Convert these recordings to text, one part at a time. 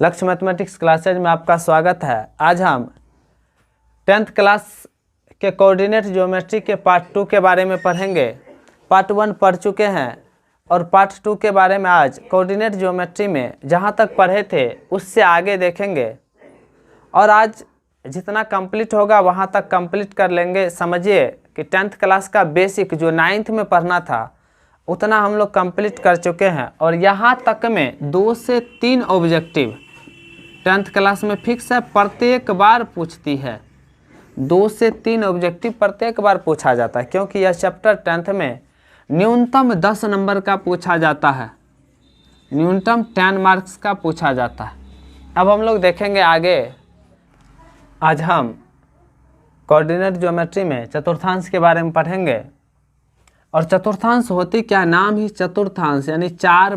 लक्ष्य mathematics classes में आपका स्वागत है। आज हम 10th क्लास के कोऑर्डिनेट ज्योमेट्री के पार्ट 2 के बारे में पढ़ेंगे। पार्ट 1 पढ़ चुके हैं और पार्ट 2 के बारे में आज कोऑर्डिनेट ज्योमेट्री में जहां तक पढ़े थे उससे आगे देखेंगे और आज जितना कंप्लीट होगा वहां तक कंप्लीट कर लेंगे। समझिए कि 10th क्लास का बेसिक जो 9th में पढ़ना था उतना हम लोग कंप्लीट कर चुके हैं और यहाँ तक में 2 से 3 ऑब्जेक्टिव 10th क्लास में फिक्स है, प्रत्येक बार पूछती है। 2 से 3 ऑब्जेक्टिव प्रत्येक बार पूछा जाता है क्योंकि यह चैप्टर 10th में न्यूनतम 10 नंबर का पूछा जाता है, न्यूनतम 10 मार्क्स का पूछा जाता है। अब हम लोग देखेंगे आगे। आज हम कोऑर्डिनेट ज्योमेट्री में चतुर्थांश के बारे में पढ़ेंगे और चतुर्थांश होती क्या, नाम ही चतुर्थांश यानी 4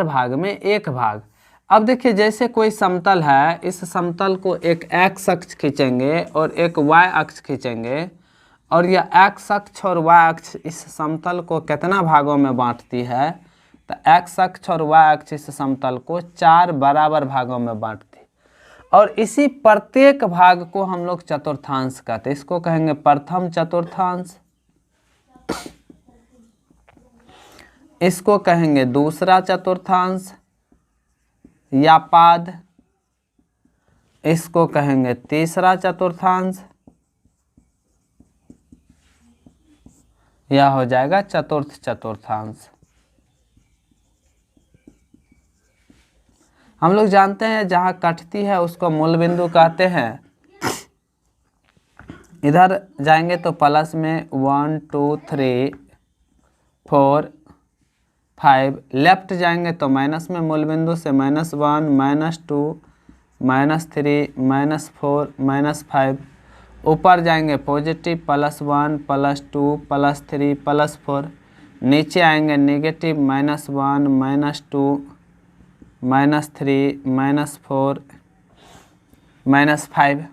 भाग में 1 भाग। अब देखिए जैसे कोई समतल है, इस समतल को एक x अक्ष खींचेंगे और एक y अक्ष खींचेंगे और यह x अक्ष और y अक्ष इस समतल को कितना भागों में बांटती है, तो x अक्ष और y अक्ष इस समतल को 4 बराबर भागों में बांटती है और इसी प्रत्येक भाग को हम लोग चतुर्थांश कहते हैं। इसको कहेंगे प्रथम चतुर्थांश, इसको कहेंगे दूसरा चतुर्थांश या पाद, इसको कहेंगे तीसरा चतुर्थांश या हो जाएगा चतुर्थ चतुर्थांश। हम लोग जानते हैं जहां कटती है उसको मूल बिंदु कहते हैं। इधर जाएंगे तो प्लस में 1 2 3 4 5, लेफ्ट जाएंगे तो माइनस में मूल बिंदु से -1 -2 -3 -4 -5, ऊपर जाएंगे पॉजिटिव +1 +2 +3 +4, नीचे आएंगे नेगेटिव -1 -2 -3 -4 -5।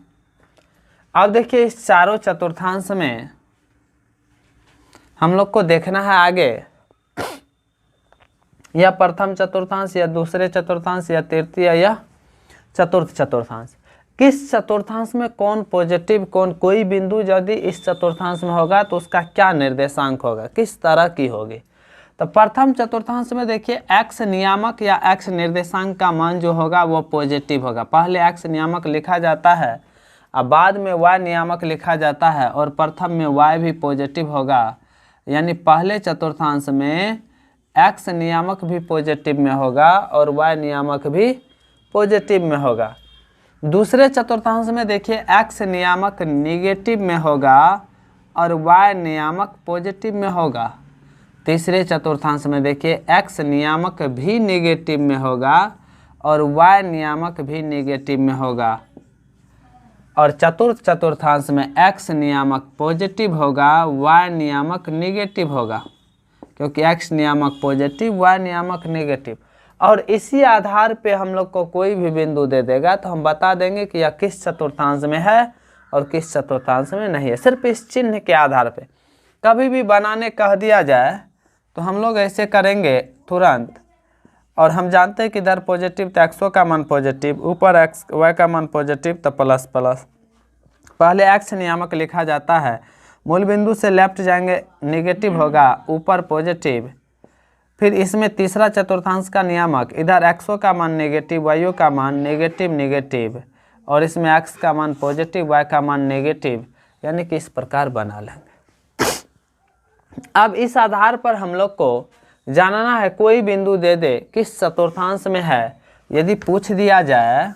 अब देखिए इस चारों चतुर्थांश में हम लोग को देखना है आगे या प्रथम चतुर्थांश या दूसरे चतुर्थांश या तृतीय या चतुर्थ चतुर्थांश। किस चतुर्थांश में कौन पॉजिटिव कौन, कोई बिंदु यदि इस चतुर्थांश में होगा तो उसका क्या निर्देशांक होगा, किस तरह की होगी। तो प्रथम चतुर्थांश में देखिए x नियामक या x निर्देशांक का मान जो होगा वो पॉजिटिव होगा। पहले x नियामक लिखा जाता है और बाद में y नियामक लिखा जाता है और प्रथम में y भी पॉजिटिव होगा, यानी पहले चतुर्थांश में x नियामक भी पॉजिटिव में होगा और y नियामक भी पॉजिटिव में होगा। दूसरे चतुर्थांश में देखिए x नियामक निगेटिव में होगा और y नियामक पॉजिटिव में होगा। तीसरे चतुर्थांश में देखिए x नियामक भी निगेटिव में होगा और y नियामक भी निगेटिव में होगा और चतुर्थ चतुर्थांश में x नियामक पॉजिटिव होगा, y नियामक निगेटिव होगा क्योंकि x नियामक पॉजिटिव y नियामक निगेटिव। और इसी आधार पे हम लोग को कोई भी बिंदु दे देगा तो हम बता देंगे कि यह किस चतुर्थांश में है और किस चतुर्थांश में नहीं है, सिर्फ इस चिन्ह के आधार पे। कभी भी बनाने कह दिया जाए तो हम लोग ऐसे करेंगे तुरंत, और हम जानते हैं कि इधर पॉजिटिव तो x का मान पॉजिटिव, ऊपर x y का मान पॉजिटिव तो प्लस प्लस। पहले x नियामक लिखा जाता है, मूल बिंदु से लेफ्ट जाएंगे नेगेटिव होगा, ऊपर पॉजिटिव। फिर इसमें तीसरा चतुर्थांश का नियामक, इधर x का मान नेगेटिव, y का मान नेगेटिव नेगेटिव और इसमें x का मान पॉजिटिव y का मान नेगेटिव, यानी कि इस प्रकार बना लेंगे। अब इस आधार पर हम लोग को जानना है, कोई बिंदु दे दे किस चतुर्थांश में है। यदि पूछ दिया जाए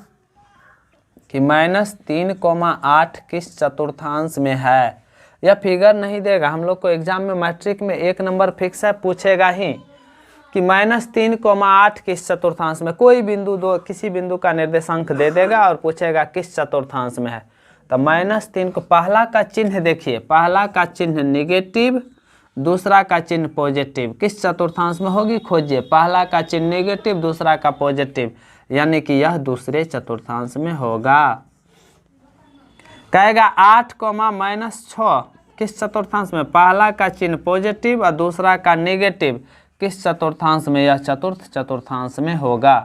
कि -3,8 किस चतुर्थांश में है, या फिगर नहीं देगा, हम लोग को एग्जाम में मैट्रिक में 1 नंबर फिक्स है, पूछेगा ही कि -3,8 किस चतुर्थांश में। कोई बिंदु दो, किसी बिंदु का निर्देशांक दे देगा और पूछेगा किस चतुर्थांश में है। तो -3 को पहला का चिन्ह देखिए, पहला का चिन्ह नेगेटिव, दूसरा का चिन्ह पॉजिटिव, किस चतुर्थांश में होगी खोजिए। पहला का चिन्ह नेगेटिव, दूसरा का पॉजिटिव, यानी कि यह दूसरे चतुर्थांश में होगा। कहेगा 8, -6 किस चतुर्थांश में, पहला का चिन्ह पॉजिटिव और दूसरा का नेगेटिव, किस चतुर्थांश में, यह चतुर्थ चतुर्थांश में होगा।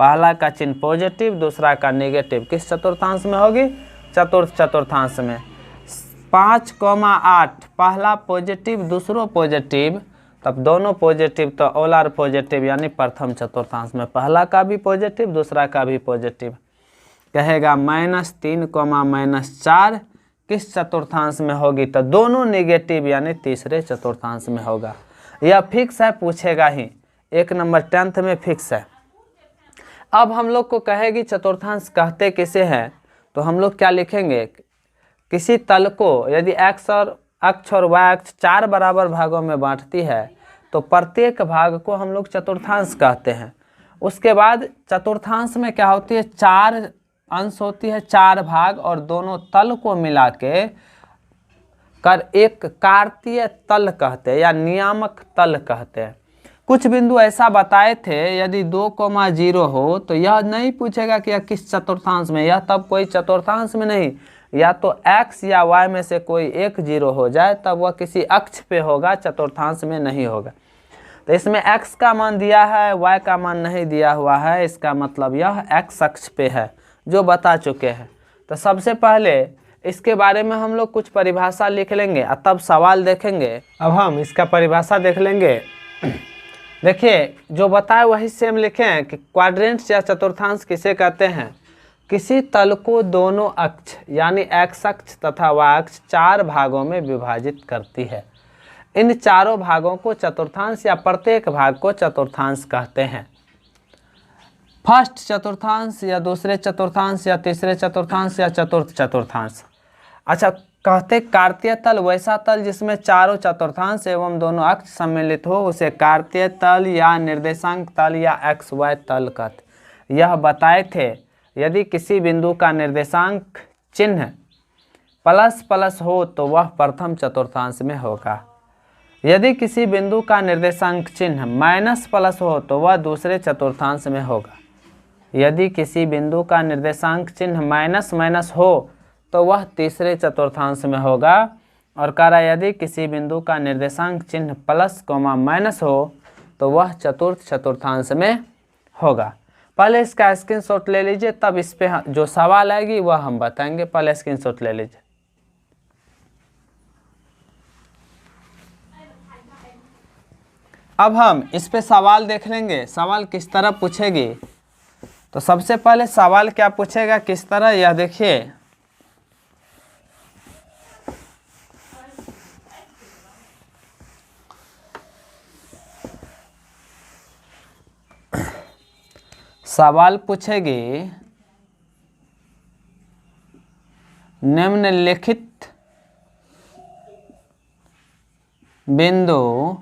पहला का चिन्ह पॉजिटिव, दूसरा का नेगेटिव। किस चतुर्थांश में होगी? चतुर्थ चतुर्थांश में। 5,8 पहला पॉजिटिव, दूसरो पॉजिटिव, तब दोनों पॉजिटिव तो ऑल आर पॉजिटिव, यानी प्रथम चतुर्थांश में पहला का भी पॉजिटिव, दूसरा का भी पॉजिटिव। कहेगा -3, -4 किस चतुर्थांश में होगी? तो दोनों नेगेटिव यानी तीसरे चतुर्थांश में होगा। यह फिक्स है, पूछेगा ही, 1 नंबर 10th में फिक्स है। अब हम लोग को कहेगी चतुर्थांश कहते किसे हैं, तो हम लोग क्या लिखेंगे? किसी तल को यदि x और अक्ष और y अक्ष 4 बराबर भागों में बांटती है तो प्रत्येक भाग को हम लोग चतुर्थांश कहते हैं। उसके बाद चतुर्थांश में क्या होती है? 4 अंश होती है, 4 भाग, और दोनों तल को मिला के कर एक कार्तीय तल कहते हैं या नियामक तल कहते हैं। कुछ बिंदु ऐसा बताए थे, यदि 2,0 हो तो यह नहीं पूछेगा कि यह किस चतुर्थांश में, यह तब कोई चतुर्थांश में नहीं, या तो x या y में से कोई एक 0 हो जाए तब वह किसी अक्ष पे होगा, चतुर्थांश में नहीं होगा। तो इसमें x का मान दिया है, y का मान नहीं दिया हुआ है, इसका मतलब यह x अक्ष पे है, जो बता चुके हैं। तो सबसे पहले इसके बारे में हम लोग कुछ परिभाषा लिख लेंगे और तब सवाल देखेंगे। अब हम इसका परिभाषा देख लेंगे। देखिए, जो बताए वही सेम लिखें कि क्वाड्रेंट्स या चतुर्थांश किसे कहते हैं? किसी तल को दोनों अक्ष यानी x अक्ष तथा y अक्ष 4 भागों में विभाजित करती है। इन चारों भागों को चतुर्थांश या प्रत्येक भाग को चतुर्थांश कहते हैं। फर्स्ट चतुर्थांश या दूसरे चतुर्थांश या तीसरे चतुर्थांश या चतुर्थ चतुर्थांश। अच्छा, कहते कार्तीय तल वैसा तल जिसमें चारों चतुर्थांश एवं दोनों अक्ष सम्मिलित हो उसे कार्तीय तल या निर्देशांक तल या XY तल कहते। यह बताए थे, यदि किसी बिंदु का निर्देशांक चिन्ह प्लस हो तो वह प्रथम चतुर्थांश में होगा। यदि किसी बिंदु का निर्देशांक चिन्ह माइनस हो तो वह दूसरे चतुर्थांश में होगा। यदि किसी बिंदु का निर्देशांक चिन्ह माइनस हो तो वह तीसरे चतुर्थांश में होगा। और कह रहा यदि किसी बिंदु का निर्देशांक चिन्ह +, हो तो वह चतुर्थ चतुर्थांश में होगा। पहले इसका स्क्रीनशॉट ले लीजिए, तब इस पे जो सवाल आएगी वह हम बताएंगे। पहले स्क्रीनशॉट ले लीजिए। अब हम इस पे सवाल देख लेंगे, सवाल किस तरह पूछेगी। तो सबसे पहले सवाल क्या पूछेगा, किस तरह, यह देखिए। सवाल पूछेगी निम्नलिखित बिंदु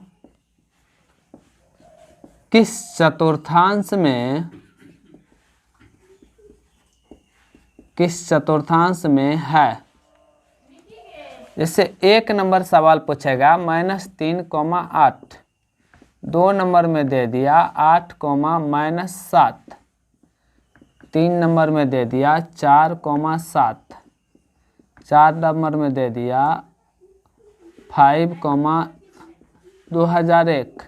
किस चतुर्थांश में है। जैसे 1 नंबर सवाल पूछेगा -3,8, 2 नंबर में दे दिया 8, -7, 3 नंबर में दे दिया 4,7, 4 नंबर में दे दिया 5, 2001,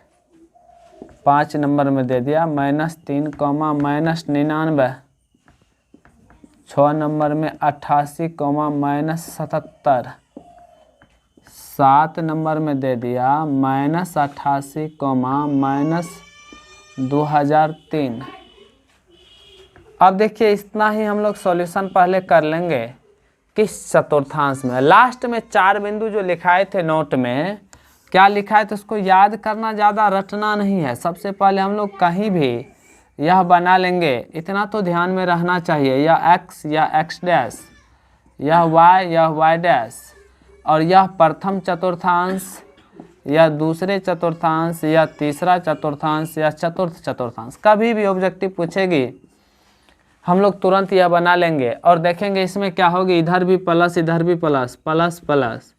5 नंबर में दे दिया -3, -99, 6 नंबर में 88, -77, 7 नंबर में दे दिया -88, -2003। अब देखिए, इतना ही हम लोग सॉल्यूशन पहले कर लेंगे किस चतुर्थांश में। लास्ट में 4 बिंदु जो लिखाए थे नोट में, क्या लिखा है तो उसको याद करना, ज़्यादा रटना नहीं है। सबसे पहले हम लोग कहीं भी यह बना लेंगे, इतना तो ध्यान में रहना चाहिए। यह x या x डैश, यह y या y डैश, और यह प्रथम चतुर्थांश या दूसरे चतुर्थांश या तीसरा चतुर्थांश या चतुर्थ चतुर्थांश। कभी भी ऑब्जेक्टिव पूछेगी हम लोग तुरंत यह बना लेंगे और देखेंगे इसमें क्या होगी। इधर भी प्लस, इधर भी प्लस, प्लस प्लस,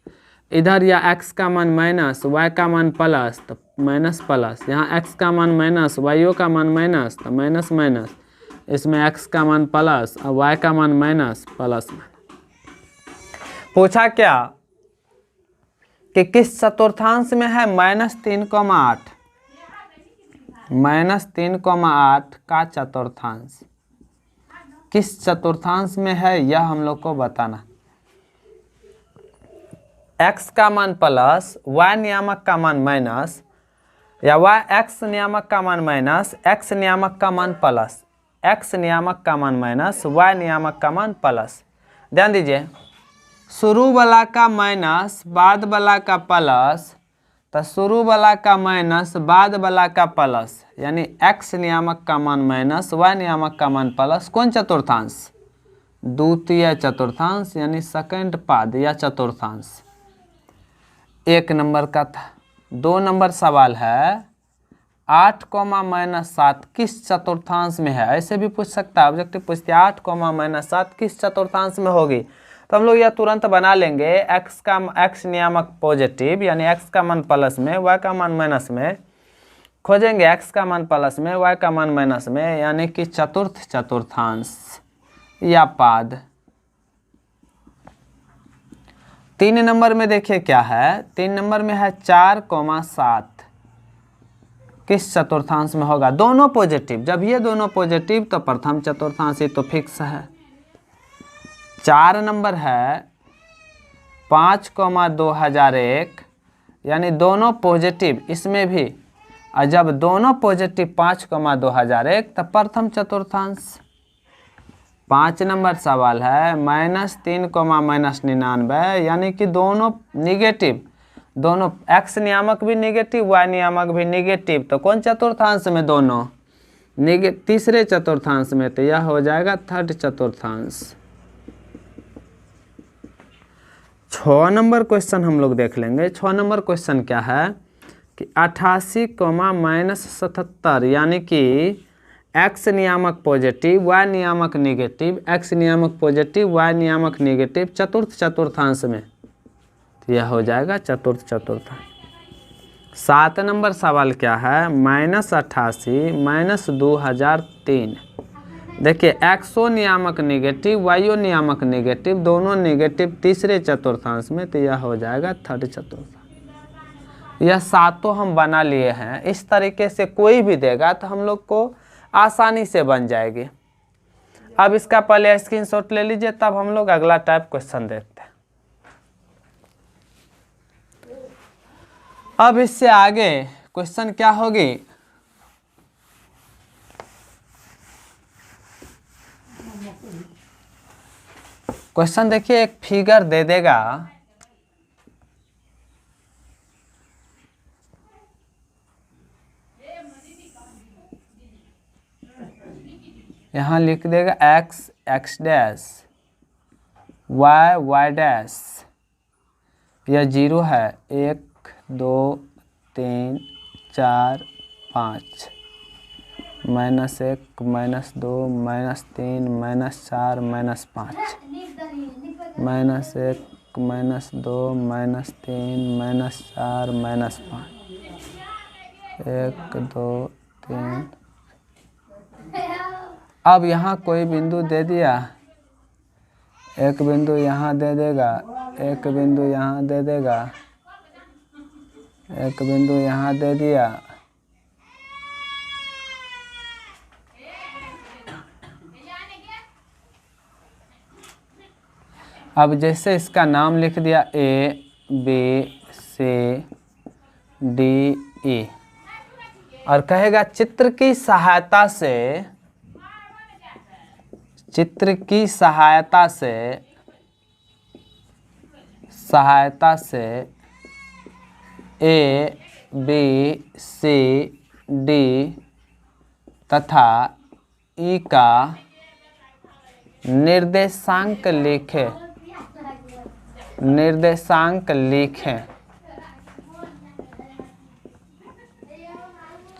इधर या x का मान माइनस, y का मान प्लस, तो माइनस प्लस, यहाँ x का मान माइनस, y का मान माइनस, तो माइनस माइनस, इसमें x का मान प्लस और y का मान माइनस, प्लस। पूछा क्या कि किस चतुर्थांश में है -3,8। -3,8 का चतुर्थांश किस चतुर्थांश में है यह हम लोग को बताना। x का मान प्लस y नियामक का मान माइनस, या y x नियामक का मान माइनस x नियामक का मान प्लस, x नियामक का मान माइनस y नियामक का मान प्लस। ध्यान दीजिए, शुरू वाला का माइनस बाद वाला का प्लस, तो शुरू वाला का माइनस बाद वाला का प्लस, यानी x नियामक का मान माइनस y नियामक का मान प्लस। कौन चतुर्थांश? द्वितीय चतुर्थांश, यानी सेकंड पाद या चतुर्थांश। 1 नंबर का था। 2 नंबर सवाल है 8, -7 किस चतुर्थांश में है? ऐसे भी पूछ सकता है, ऑब्जेक्टिव पूछते हैं 8, -7 किस चतुर्थांश में होगी? तो हम लोग यह तुरंत बना लेंगे। x नियामक पॉजिटिव, यानी x का मान प्लस में y का मान माइनस में, खोजेंगे x का मान प्लस में y का मान माइनस में, यानी कि चतुर्थ चतुर्थांश या पाद। 3 नंबर में देखिए क्या है। 3 नंबर में है 4,7 किस चतुर्थांश में होगा? दोनों पॉजिटिव। जब ये दोनों पॉजिटिव तो प्रथम चतुर्थांश ही तो फिक्स है। 4 नंबर है 5,2001, यानी दोनों पॉजिटिव इसमें भी, और जब दोनों पॉजिटिव 5,2001 तो प्रथम चतुर्थांश। 5 नंबर सवाल है -3, -99, यानी कि दोनों निगेटिव, दोनों x नियामक भी निगेटिव y नियामक भी निगेटिव, तो कौन चतुर्थांश में? दोनों तीसरे चतुर्थांश में, तो यह हो जाएगा थर्ड चतुर्थांश। 6 नंबर क्वेश्चन हम लोग देख लेंगे। 6 नंबर क्वेश्चन क्या है कि 88, -77, यानी कि x नियामक पॉजिटिव y नियामक निगेटिव, x नियामक पॉजिटिव y नियामक निगेटिव चतुर्थ चतुर्थांश में, तो यह हो जाएगा चतुर्थ चतुर्थांश। 7 नंबर सवाल क्या है -88, -2003। देखिए एक्सो नियामक निगेटिव, वायो नियामक निगेटिव, दोनों निगेटिव तीसरे चतुर्थांश में, तो यह हो जाएगा थर्ड चतुर्थांश। यह 7 हम बना लिए हैं। इस तरीके से कोई भी देगा तो हम लोग को आसानी से बन जाएगी। अब इसका पहले स्क्रीनशॉट ले लीजिए, तब हम लोग अगला टाइप क्वेश्चन देखते हैं। अब इससे आगे क्वेश्चन क्या होगी, क्वेश्चन देखिए एक फिगर दे देगा, यहाँ लिख देगा x x dash y y dash, यह 0 है, 1 2 3 4 5, -1 -2 -3 -4 -5, -1 -2 -3 -4 -5, 1 2 3। अब यहाँ कोई बिंदु दे दिया, एक बिंदु यहाँ दे देगा, एक बिंदु यहाँ दे देगा, एक बिंदु यहाँ दे दिया, अब जैसे इसका नाम लिख दिया A B C D E, और कहेगा चित्र की सहायता से A B C D तथा E का निर्देशांक लिखें।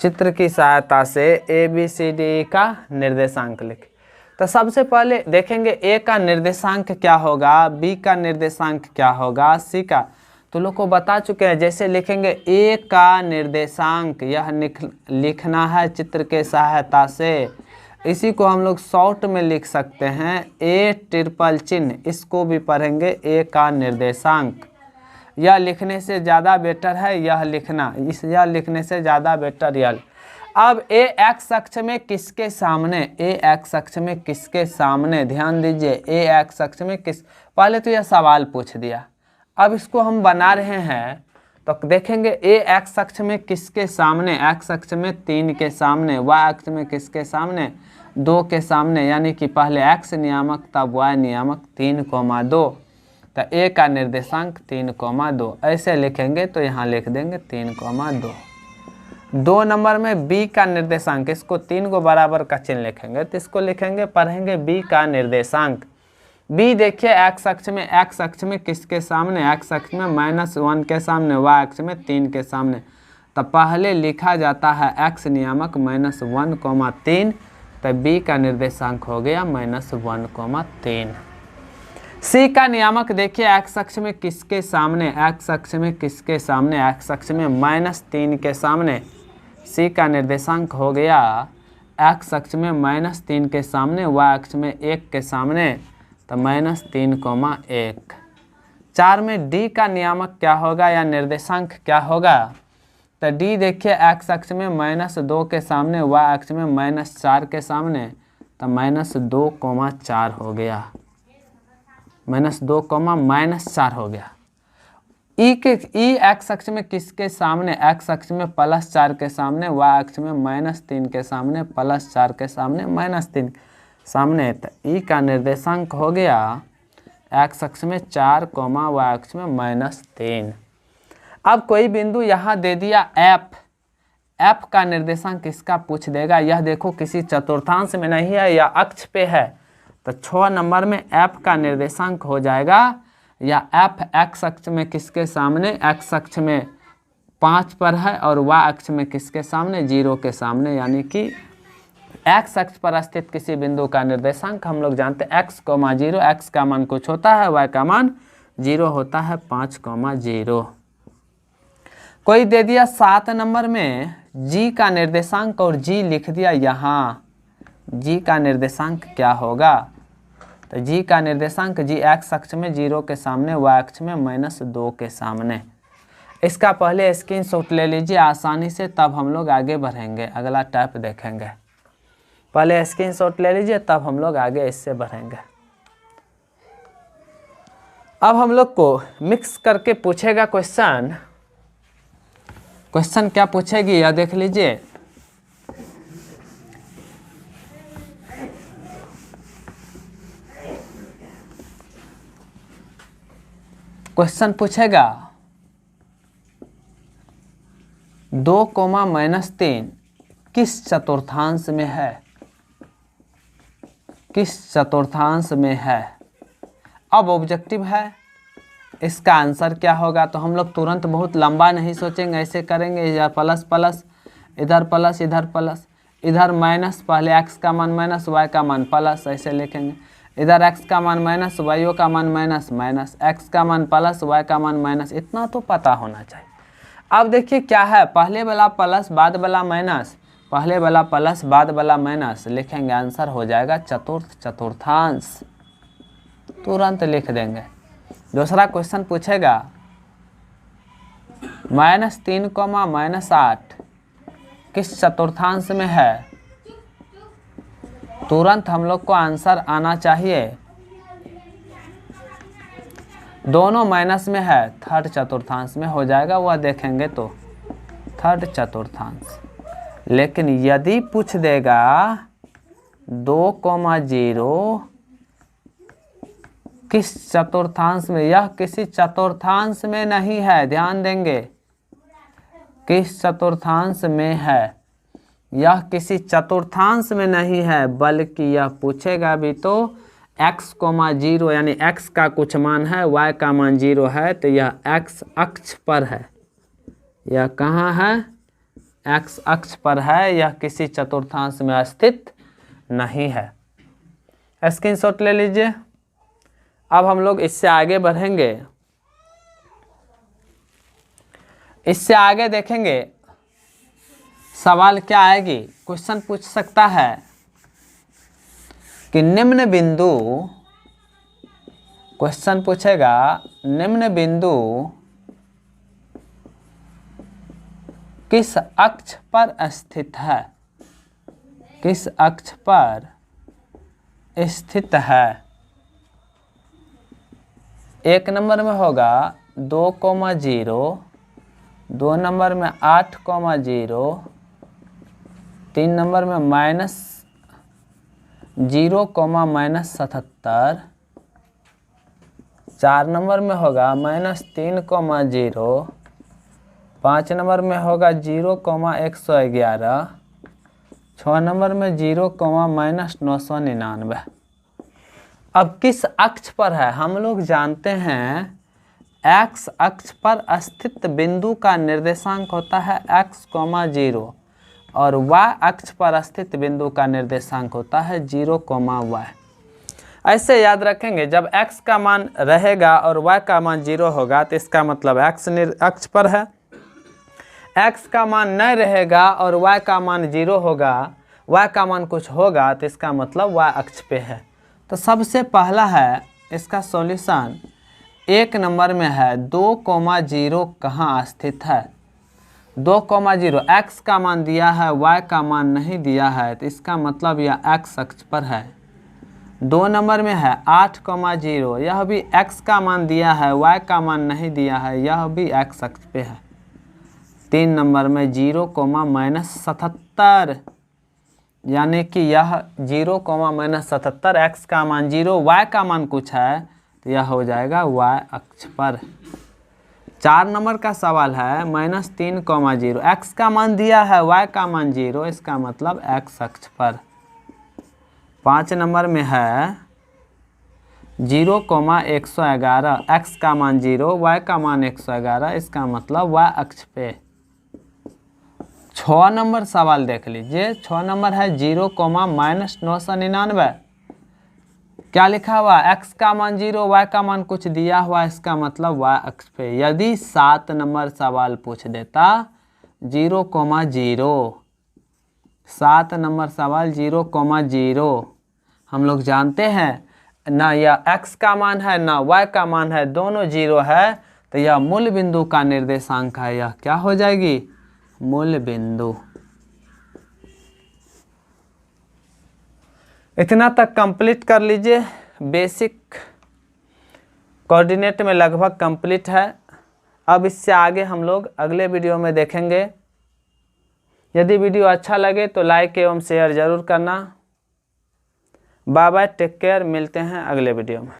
चित्र की सहायता से A B C D E का निर्देशांक लिखें। तो सबसे पहले देखेंगे A का निर्देशांक क्या होगा, B का निर्देशांक क्या होगा, C का, तो लोग को बता चुके हैं। जैसे लिखेंगे A का निर्देशांक, यह लिखना है चित्र के सहायता से। इसी को हम लोग शॉर्ट में लिख सकते हैं A ट्रिपल चिन्ह, इसको भी पढ़ेंगे A का निर्देशांक। यह लिखने से ज़्यादा बेटर है यह लिखना, यह लिखने से ज़्यादा बेटर यह। अब ए एक्स अक्ष में किसके सामने, ए एक्स अक्ष में किसके सामने, ध्यान दीजिए, ए एक्स अक्ष में किस, पहले तो यह सवाल पूछ दिया, अब इसको हम बना रहे हैं तो देखेंगे ए एक्स अक्ष में किसके सामने, एक्स अक्ष में 3 के सामने, वाई अक्ष में किसके सामने, 2 के सामने, यानी कि पहले एक्स नियामक तब वाई नियामक 3,2, तो ए का निर्देशांक 3,2 ऐसे लिखेंगे तो यहाँ लिख देंगे 3,2। 2 नंबर में बी का निर्देशांक, इसको 3 को बराबर का चिन्ह लिखेंगे तो इसको लिखेंगे, पढ़ेंगे बी का निर्देशांक। बी देखिए एक्स अक्ष में, एक्स अक्ष में किसके सामने, एक्स अक्ष में -1 के सामने, वाई अक्ष में 3 के सामने, तो पहले लिखा जाता है एक्स नियामक -1,3, तो बी का निर्देशांक हो गया -1,3। सी का नियामक देखिए एक्स अक्ष में किसके सामने, एक्स अक्ष में किसके सामने, एक्स अक्ष में -3 के सामने, सी का निर्देशांक हो गया एक्स अक्ष में -3 के सामने, वाई अक्ष में 1 के सामने, तो -3,1। 4 में डी का नियामक क्या होगा या निर्देशांक क्या होगा, तो डी देखिए एक्स अक्ष में -2 के सामने, वाई अक्ष में -4 के सामने, तो -2,4 हो गया, -2, -4 हो गया। ई एक्स अक्ष में किसके सामने, एक्स अक्ष में +4 के सामने, वाई अक्ष में -3 के सामने, +4 के सामने, -3 सामने, तो ई का निर्देशांक हो गया एक्स अक्ष में 4, वाई अक्ष में -3। अब कोई बिंदु यहाँ दे दिया एफ, एफ का निर्देशांक किसका पूछ देगा, यह देखो किसी चतुर्थांश में नहीं है या अक्ष पे है, तो 6 नंबर में एफ का निर्देशांक हो जाएगा, या एफ एक्स अक्ष में किसके सामने, एक्स अक्ष में 5 पर है और वाई अक्ष में किसके सामने, 0 के सामने, यानी कि एक्स अक्ष पर स्थित किसी बिंदु का निर्देशांक हम लोग जानते हैं x,0, एक्स का मान कुछ होता है, वाई का मान 0 होता है, 5,0। कोई दे दिया 7 नंबर में जी का निर्देशांक और जी लिख दिया यहाँ, जी का निर्देशांक क्या होगा, तो जी का निर्देशांक, जी एक्स अक्ष में 0 के सामने, वाई अक्ष में -2 के सामने। इसका पहले स्क्रीनशॉट ले लीजिए आसानी से, तब हम लोग आगे बढ़ेंगे, अगला टाइप देखेंगे। पहले स्क्रीनशॉट ले लीजिए तब हम लोग आगे इससे बढ़ेंगे। अब हम लोग को मिक्स करके पूछेगा क्वेश्चन, क्वेश्चन क्या पूछेगी या देख लीजिए। क्वेश्चन पूछेगा 2,-3 किस चतुर्थांश में है, किस चतुर्थांश में है। अब ऑब्जेक्टिव है, इसका आंसर क्या होगा, तो हम लोग तुरंत बहुत लंबा नहीं सोचेंगे, ऐसे करेंगे, इधर प्लस प्लस, इधर प्लस, इधर प्लस, इधर माइनस, पहले एक्स का मान माइनस, वाई का मान प्लस, ऐसे लिखेंगे, इधर एक्स का मान माइनस, वाई का मान माइनस, माइनस एक्स का मान प्लस, वाई का मान माइनस, इतना तो पता होना चाहिए। अब देखिए क्या है, पहले वाला प्लस बाद वाला माइनस, पहले वाला प्लस बाद वाला माइनस, लिखेंगे, आंसर हो जाएगा चतुर्थ चतुर्थांश, तुरंत लिख देंगे। दूसरा क्वेश्चन पूछेगा -3, -8 किस चतुर्थांश में है, तुरंत हम लोग को आंसर आना चाहिए, दोनों माइनस में है, थर्ड चतुर्थांश में हो जाएगा, वह देखेंगे तो थर्ड चतुर्थांश। लेकिन यदि पूछ देगा 2,0 किस चतुर्थांश में, यह किसी चतुर्थांश में नहीं है, ध्यान देंगे, किस चतुर्थांश में है, यह किसी चतुर्थांश में नहीं है, बल्कि यह पूछेगा भी तो x,0 यानी x का कुछ मान है, y का मान 0 है, तो यह x अक्ष पर है, यह कहाँ है, x अक्ष पर है, यह किसी चतुर्थांश में स्थित नहीं है। स्क्रीनशॉट ले लीजिए। अब हम लोग इससे आगे बढ़ेंगे, इससे आगे देखेंगे सवाल क्या आएगी। क्वेश्चन पूछ सकता है कि निम्न बिंदु, क्वेश्चन पूछेगा निम्न बिंदु किस अक्ष पर स्थित है? किस अक्ष पर स्थित है? 1 नंबर में होगा 2,0, 2 नंबर में 8,0, 3 नंबर में -0,-77, 4 नंबर में होगा -3,0, 5 नंबर में होगा 0,111, 6 नंबर में 0,-999। अब किस अक्ष पर है? हम लोग जानते हैं x अक्ष पर स्थित बिंदु का निर्देशांक होता है x, 0 और y अक्ष पर स्थित बिंदु का निर्देशांक होता है 0, y। ऐसे याद रखेंगे, जब x का मान रहेगा और y का मान 0 होगा तो इसका मतलब x अक्ष पर है। x का मान नहीं रहेगा और y का मान 0 होगा, y का मान कुछ होगा तो इसका मतलब y अक्ष पे है। तो सबसे पहला है इसका सॉल्यूशन 1 नंबर में है 2,0 कहाँ स्थित है? 2,0 x का मान दिया है, y का मान नहीं दिया है तो इसका मतलब यह x अक्ष पर है। 2 नंबर में है 8,0, यह भी x का मान दिया है, y का मान नहीं दिया है, यह भी x अक्ष पे है। 3 नंबर में 0,-77, यानी कि यह 0,-77, x का मान 0, y का मान कुछ है तो यह हो जाएगा y अक्ष पर। 4 नंबर का सवाल है -3,0, x का मान दिया है, y का मान 0, इसका मतलब x अक्ष पर। 5 नंबर में है 0,111, x का मान 0, y का मान 111, इसका मतलब y अक्ष पे। 6 नंबर सवाल देख लीजिए। 6 नंबर है 0,-999, क्या लिखा हुआ? x का मान 0, y का मान कुछ दिया हुआ, इसका मतलब y अक्ष पे। यदि 7 नंबर सवाल पूछ देता 0,0, 7 नंबर सवाल 0,0, हम लोग जानते हैं ना यह x का मान है ना y का मान है, दोनों 0 है तो यह मूल बिंदु का निर्देशांक है। यह क्या हो जाएगी? मूल बिंदु। इतना तक कंप्लीट कर लीजिए। बेसिक कोऑर्डिनेट में लगभग कंप्लीट है। अब इससे आगे हम लोग अगले वीडियो में देखेंगे। यदि वीडियो अच्छा लगे तो लाइक एवं शेयर जरूर करना। बाय बाय, टेक केयर, मिलते हैं अगले वीडियो में।